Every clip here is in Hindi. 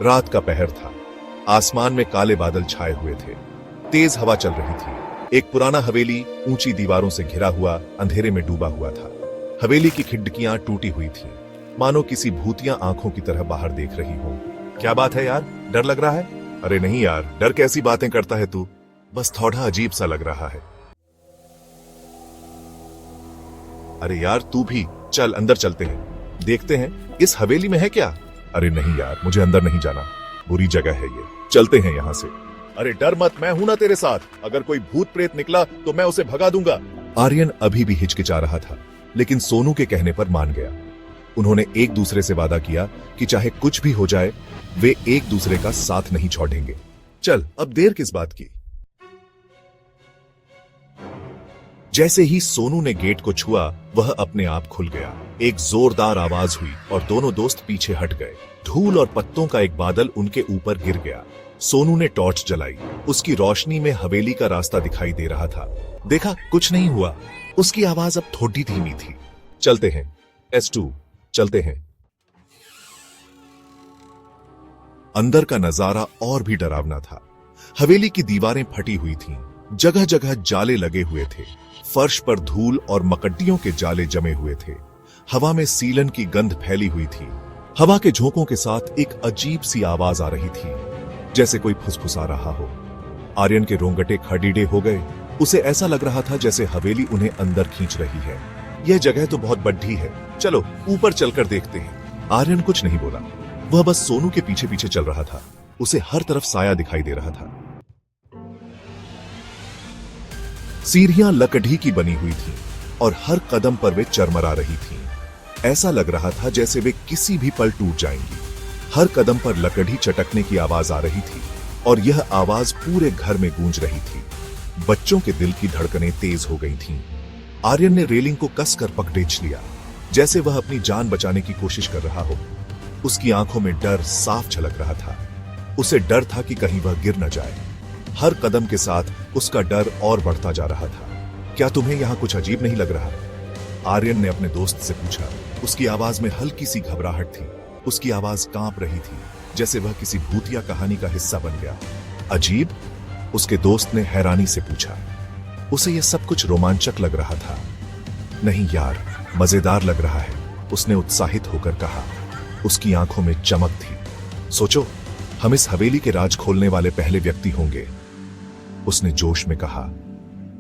रात का पहर था। आसमान में काले बादल छाए हुए थे। तेज हवा चल रही थी। एक पुराना हवेली ऊंची दीवारों से घिरा हुआ अंधेरे में डूबा हुआ था। हवेली की खिड़कियां टूटी हुई थीं, मानो किसी भूतिया आंखों की तरह बाहर देख रही हो। क्या बात है यार, डर लग रहा है? अरे नहीं यार, डर कैसी बातें करता है तू, बस थोड़ा अजीब सा लग रहा है। अरे यार तू भी चल, अंदर चलते हैं, देखते हैं इस हवेली में है क्या। अरे नहीं यार, मुझे अंदर नहीं जाना, बुरी जगह है ये, चलते हैं यहां से। अरे डर मत, मैं हूं ना तेरे साथ, अगर कोई भूत प्रेत निकला तो मैं उसे भगा दूंगा। आर्यन अभी भी हिचकिचा रहा था, लेकिन सोनू के कहने पर मान गया। उन्होंने एक दूसरे से वादा किया कि चाहे कुछ भी हो जाए, वे एक दूसरे का साथ नहीं छोड़ेंगे। चल, अब देर किस बात की। जैसे ही सोनू ने गेट को छुआ, वह अपने आप खुल गया। एक जोरदार आवाज हुई और दोनों दोस्त पीछे हट गए। धूल और पत्तों का एक बादल उनके ऊपर गिर गया। सोनू ने टॉर्च जलाई। उसकी रोशनी में हवेली का रास्ता दिखाई दे रहा था। देखा, कुछ नहीं हुआ। उसकी आवाज अब थोड़ी धीमी थी। चलते हैं S2, चलते हैं। अंदर का नजारा और भी डरावना था। हवेली की दीवारें फटी हुई थीं, जगह जगह जाले लगे हुए थे। फर्श पर धूल और मकड़ियों के जाले जमे हुए थे। हवा में सीलन की गंध फैली हुई थी। हवा के झोंकों के साथ एक अजीब सी आवाज आ रही थी, जैसे कोई फुसफुसा रहा हो। आर्यन के रोंगटे खड़ीडे हो गए। उसे ऐसा लग रहा था जैसे हवेली उन्हें अंदर खींच रही है। यह जगह तो बहुत बड़ी है, चलो ऊपर चलकर देखते हैं। आर्यन कुछ नहीं बोला, वह बस सोनू के पीछे पीछे चल रहा था। उसे हर तरफ साया दिखाई दे रहा था। सीढ़ियां लकड़ी की बनी हुई थीं और हर कदम पर वे चरमरा रही थीं। ऐसा लग रहा था जैसे वे किसी भी पल टूट जाएंगी। हर कदम पर लकड़ी चटकने की आवाज आ रही थी और यह आवाज पूरे घर में गूंज रही थी। बच्चों के दिल की धड़कनें तेज हो गई थीं। आर्यन ने रेलिंग को कसकर पकड़ेच लिया, जैसे वह अपनी जान बचाने की कोशिश कर रहा हो। उसकी आंखों में डर साफ झलक रहा था। उसे डर था कि कहीं वह गिर न जाए। हर कदम के साथ उसका डर और बढ़ता जा रहा था। क्या तुम्हें यहां कुछ अजीब नहीं लग रहा? आर्यन ने अपने दोस्त से पूछा। उसकी आवाज में हल्की सी घबराहट थी। उसकी आवाज कांप रही थी, जैसे वह किसी भूतिया कहानी का हिस्सा बन गया। अजीब? उसके दोस्त ने हैरानी से पूछा। उसे यह सब कुछ रोमांचक लग रहा था। नहीं यार, मजेदार लग रहा है, उसने उत्साहित होकर कहा। उसकी आंखों में चमक थी। सोचो, हम इस हवेली के राज खोलने वाले पहले व्यक्ति होंगे, उसने जोश में कहा।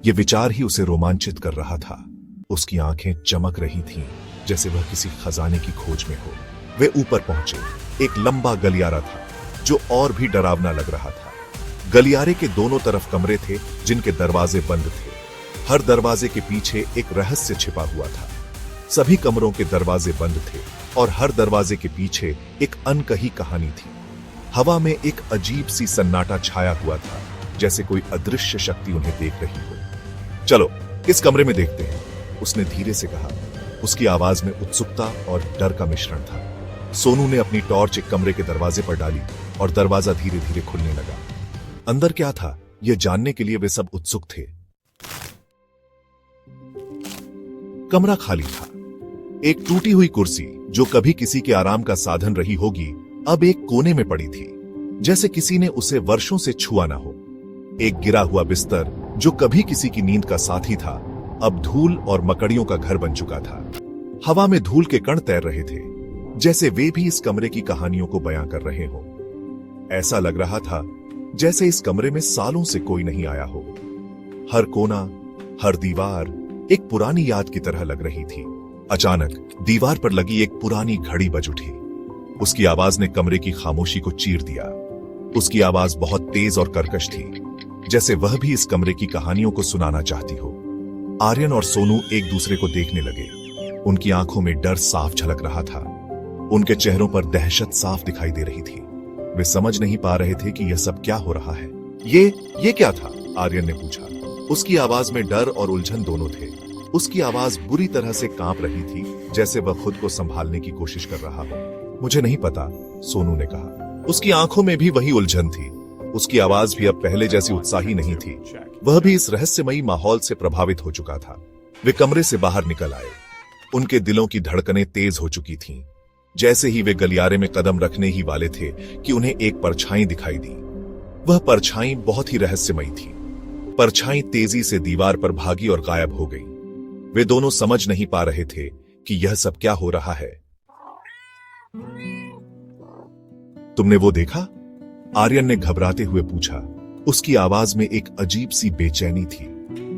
यह विचार ही उसे रोमांचित कर रहा था। उसकी आंखें चमक रही थीं, जैसे वह किसी खजाने की खोज में हो। वे ऊपर पहुंचे। एक लंबा गलियारा था, जो और भी डरावना लग रहा था। गलियारे के दोनों तरफ कमरे थे, जिनके दरवाजे बंद थे। हर दरवाजे के पीछे एक रहस्य छिपा हुआ था। सभी कमरों के दरवाजे बंद थे और हर दरवाजे के पीछे एक अनकही कहानी थी। हवा में एक अजीब सी सन्नाटा छाया हुआ था, जैसे कोई अदृश्य शक्ति उन्हें देख रही हो। चलो इस कमरे में देखते हैं, उसने धीरे से कहा। उसकी आवाज में उत्सुकता और डर का मिश्रण था। सोनू ने अपनी टॉर्च एक कमरे के दरवाजे पर डाली और दरवाजा धीरे धीरे खुलने लगा। अंदर क्या था, यह जानने के लिए वे सब उत्सुक थे। कमरा खाली था। एक टूटी हुई कुर्सी, जो कभी किसी के आराम का साधन रही होगी, अब एक कोने में पड़ी थी, जैसे किसी ने उसे वर्षों से छुआ ना हो। एक गिरा हुआ बिस्तर, जो कभी किसी की नींद का साथी था, अब धूल और मकड़ियों का घर बन चुका था। हवा में धूल के कण तैर रहे थे, जैसे वे भी इस कमरे की कहानियों को बयां कर रहे हो। ऐसा लग रहा था जैसे इस कमरे में सालों से कोई नहीं आया हो। हर कोना, हर दीवार एक पुरानी याद की तरह लग रही थी। अचानक दीवार पर लगी एक पुरानी घड़ी बज उठी। उसकी आवाज ने कमरे की खामोशी को चीर दिया। उसकी आवाज बहुत तेज और कर्कश थी, जैसे वह भी इस कमरे की कहानियों को सुनाना चाहती हो। आर्यन और सोनू एक दूसरे को देखने लगे। उनकी आंखों में डर साफ झलक रहा था। उनके चेहरों पर दहशत साफ दिखाई दे रही थी। वे समझ नहीं पा रहे थे कि यह सब क्या हो रहा है। ये क्या था? आर्यन ने पूछा। उसकी आवाज में डर और उलझन दोनों थे। उसकी आवाज बुरी तरह से कांप रही थी, जैसे वह खुद को संभालने की कोशिश कर रहा हो। मुझे नहीं पता, सोनू ने कहा। उसकी आंखों में भी वही उलझन थी। उसकी आवाज भी अब पहले जैसी उत्साही नहीं थी। वह भी इस रहस्यमयी माहौल से प्रभावित हो चुका था। वे कमरे से बाहर निकल आए। उनके दिलों की धड़कनें तेज हो चुकी थीं, जैसे ही वे गलियारे में कदम रखने ही वाले थे कि उन्हें एक परछाई दिखाई दी। वह परछाई बहुत ही रहस्यमयी थी। परछाई तेजी से दीवार पर भागी और गायब हो गई। वे दोनों समझ नहीं पा रहे थे कि यह सब क्या हो रहा है। तुमने वो देखा? आर्यन ने घबराते हुए पूछा। उसकी आवाज में एक अजीब सी बेचैनी थी।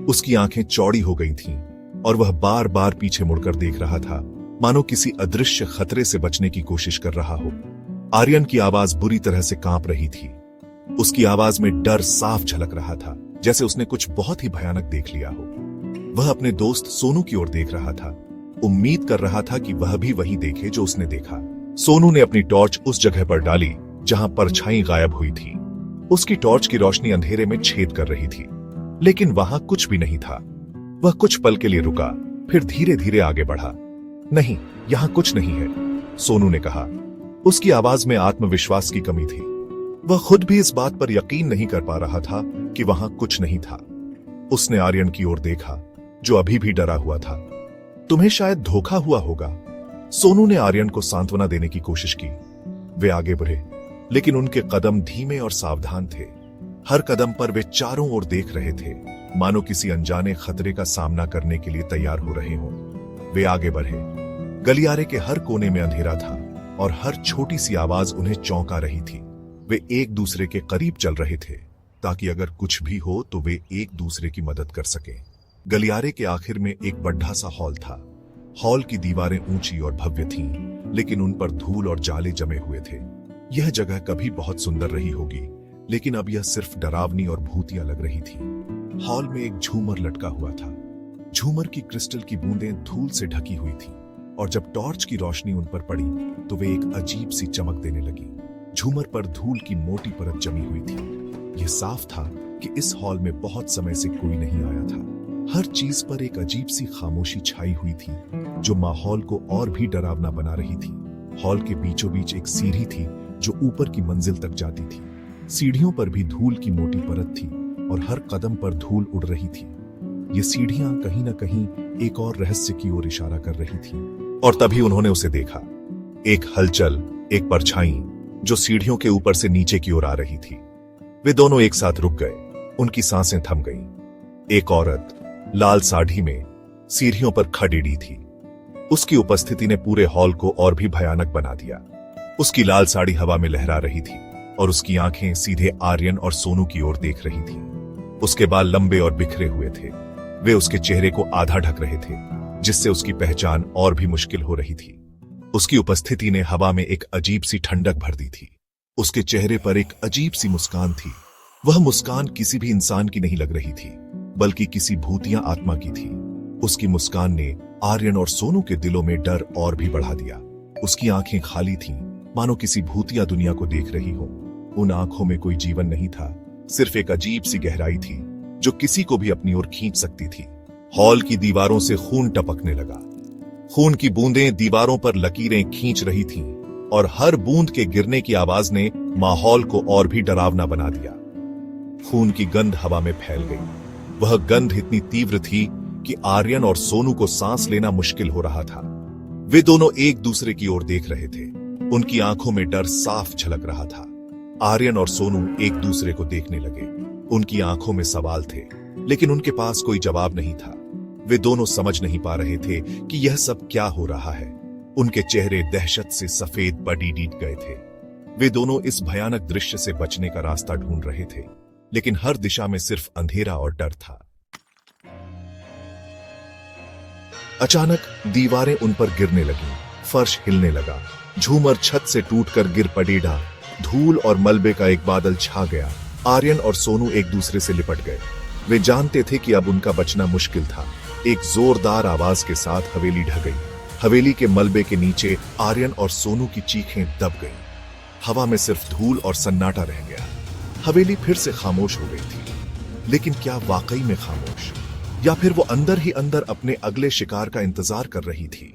उसकी आंखें चौड़ी हो गई थीं और वह बार बार पीछे मुड़कर देख रहा था, मानो किसी अदृश्य खतरे से बचने की कोशिश कर रहा हो। आर्यन की आवाज बुरी तरह से कांप रही थी। उसकी आवाज में डर साफ झलक रहा था, जैसे उसने कुछ बहुत ही भयानक देख लिया हो। वह अपने दोस्त सोनू की ओर देख रहा था, उम्मीद कर रहा था कि वह भी वही देखे जो उसने देखा। सोनू ने अपनी टॉर्च उस जगह पर डाली जहां परछाई गायब हुई थी। उसकी टॉर्च की रोशनी अंधेरे में छेद कर रही थी, लेकिन वहां कुछ भी नहीं था। वह कुछ पल के लिए रुका, फिर धीरे धीरे आगे बढ़ा। नहीं, यहां कुछ नहीं है, सोनू ने कहा। उसकी आवाज में आत्मविश्वास की कमी थी। वह खुद भी इस बात पर यकीन नहीं कर पा रहा था कि वहां कुछ नहीं था। उसने आर्यन की ओर देखा, जो अभी भी डरा हुआ था। तुम्हें शायद धोखा हुआ होगा, सोनू ने आर्यन को सांत्वना देने की कोशिश की। वे आगे बढ़े, लेकिन उनके कदम धीमे और सावधान थे। हर कदम पर वे चारों ओर देख रहे थे, मानो किसी अनजाने खतरे का सामना करने के लिए तैयार हो रहे हों। वे आगे बढ़े। गलियारे के हर कोने में अंधेरा था और हर छोटी सी आवाज उन्हें चौंका रही थी। वे एक दूसरे के करीब चल रहे थे, ताकि अगर कुछ भी हो तो वे एक दूसरे की मदद कर सकें। गलियारे के आखिर में एक बड़ा सा हॉल था। हॉल की दीवारें ऊंची और भव्य थीं, लेकिन उन पर धूल और जाले जमे हुए थे। यह जगह कभी बहुत सुंदर रही होगी, लेकिन अब यह सिर्फ डरावनी और भूतिया लग रही थी। हॉल में एक झूमर लटका हुआ था। झूमर की क्रिस्टल की बूंदें धूल से ढकी हुई थी, और जब टॉर्च की रोशनी उन पर पड़ी तो वे एक अजीब सी चमक देने लगी। झूमर पर धूल की मोटी परत जमी हुई थी। यह साफ था कि इस हॉल में बहुत समय से कोई नहीं आया था। हर चीज पर एक अजीब सी खामोशी छाई हुई थी, जो माहौल को और भी डरावना बना रही थी। हॉल के बीचों बीच एक सीढ़ी थी जो ऊपर की मंजिल तक जाती थी। सीढ़ियों पर भी धूल की मोटी परत थी और हर कदम पर धूल उड़ रही थी। ये सीढ़ियां कहीं न कहीं एक और रहस्य की ओर इशारा कर रही थी। और तभी उन्होंने उसे देखा, एक हलचल, एक परछाई जो सीढ़ियों के ऊपर से नीचे की ओर आ रही थी। वे दोनों एक साथ रुक गए। उनकी सांसें थम गईं। एक औरत लाल साड़ी में सीढ़ियों पर खड़ी थी। उसकी उपस्थिति ने पूरे हॉल को और भी भयानक बना दिया। उसकी लाल साड़ी हवा में लहरा रही थी और उसकी आंखें सीधे आर्यन और सोनू की ओर देख रही थीं। उसके बाल लंबे और बिखरे हुए थे। वे उसके चेहरे को आधा ढक रहे थे, जिससे उसकी पहचान और भी मुश्किल हो रही थी। उसकी उपस्थिति ने हवा में एक अजीब सी ठंडक भर दी थी। उसके चेहरे पर एक अजीब सी मुस्कान थी। वह मुस्कान किसी भी इंसान की नहीं लग रही थी, बल्कि किसी भूतिया आत्मा की थी। उसकी मुस्कान ने आर्यन और सोनू के दिलों में डर और भी बढ़ा दिया। उसकी आंखें खाली थीं, मानो किसी भूतिया दुनिया को देख रही हो। उन आंखों में कोई जीवन नहीं था, सिर्फ एक अजीब सी गहराई थी जो किसी को भी अपनी ओर खींच सकती थी। हॉल की दीवारों से खून टपकने लगा। खून की बूंदें दीवारों पर लकीरें खींच रही थीं और हर बूंद के गिरने की आवाज ने माहौल को और भी डरावना बना दिया। खून की गंध हवा में फैल गई। वह गंध इतनी तीव्र थी कि आर्यन और सोनू को सांस लेना मुश्किल हो रहा था। वे दोनों एक दूसरे की ओर देख रहे थे। उनकी आंखों में डर साफ झलक रहा था। आर्यन और सोनू एक दूसरे को देखने लगे। उनकी आंखों में सवाल थे, लेकिन उनके पास कोई जवाब नहीं था। वे दोनों समझ नहीं पा रहे थे कि यह सब क्या हो रहा है। उनके चेहरे दहशत से सफेद पड़ीडीट गए थे। वे दोनों इस भयानक दृश्य से बचने का रास्ता ढूंढ रहे थे, लेकिन हर दिशा में सिर्फ अंधेरा और डर था। अचानक दीवारें उन पर गिरने लगीं, फर्श हिलने लगा, झूमर छत से टूटकर गिर पड़ेगा। धूल और मलबे का एक बादल छा गया। आर्यन और सोनू एक दूसरे से लिपट गए। वे जानते थे कि अब उनका बचना मुश्किल था। एक जोरदार आवाज के साथ हवेली ढह गई। हवेली के मलबे के नीचे आर्यन और सोनू की चीखें दब गईं। हवा में सिर्फ धूल और सन्नाटा रह गया। हवेली फिर से खामोश हो गई थी, लेकिन क्या वाकई में खामोश, या फिर वो अंदर ही अंदर अपने अगले शिकार का इंतजार कर रही थी?